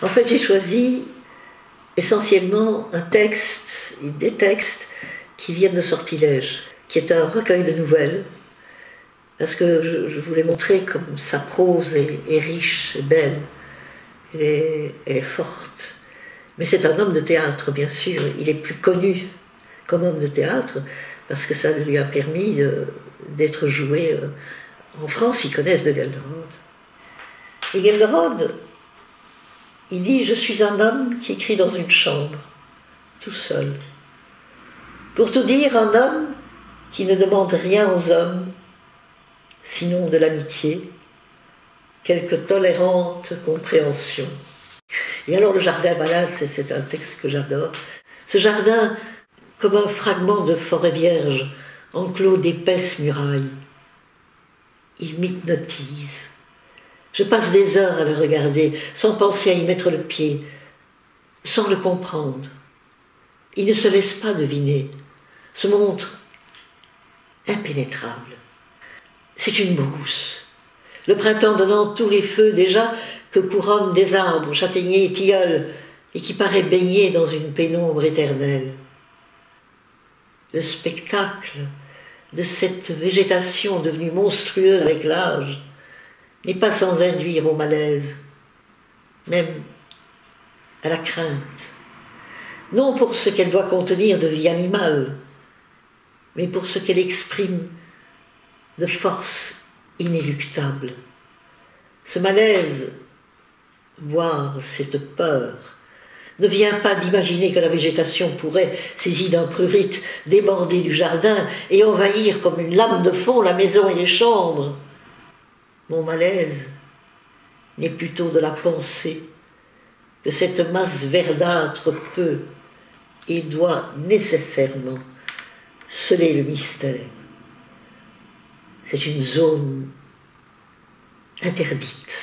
En fait, j'ai choisi essentiellement des textes qui viennent de Sortilège, qui est un recueil de nouvelles, parce que je voulais montrer comme sa prose est riche, est belle, elle est forte. Mais c'est un homme de théâtre, bien sûr. Il est plus connu comme homme de théâtre parce que ça lui a permis d'être joué. En France, ils connaissent de Gelderode. Et Gelderode, il dit « Je suis un homme qui écrit dans une chambre, tout seul. » Pour tout dire, un homme qui ne demande rien aux hommes, sinon de l'amitié, quelque tolérante compréhension. Et alors le jardin malade, c'est un texte que j'adore. Ce jardin, comme un fragment de forêt vierge, enclos d'épaisses murailles. Il m'hypnotise. Je passe des heures à le regarder, sans penser à y mettre le pied, sans le comprendre. Il ne se laisse pas deviner, se montre impénétrable. C'est une brousse. Le printemps donnant tous les feux déjà que couronnent des arbres, châtaigniers, tilleuls, et qui paraît baigné dans une pénombre éternelle. Le spectacle de cette végétation devenue monstrueuse avec l'âge n'est pas sans induire au malaise, même à la crainte. Non pour ce qu'elle doit contenir de vie animale, mais pour ce qu'elle exprime de force inéluctable. Ce malaise, voire cette peur, ne vient pas d'imaginer que la végétation pourrait, saisie d'un prurite, déborder du jardin et envahir comme une lame de fond la maison et les chambres. Mon malaise n'est plutôt de la pensée que cette masse verdâtre peut et doit nécessairement sceller le mystère. C'est une zone interdite.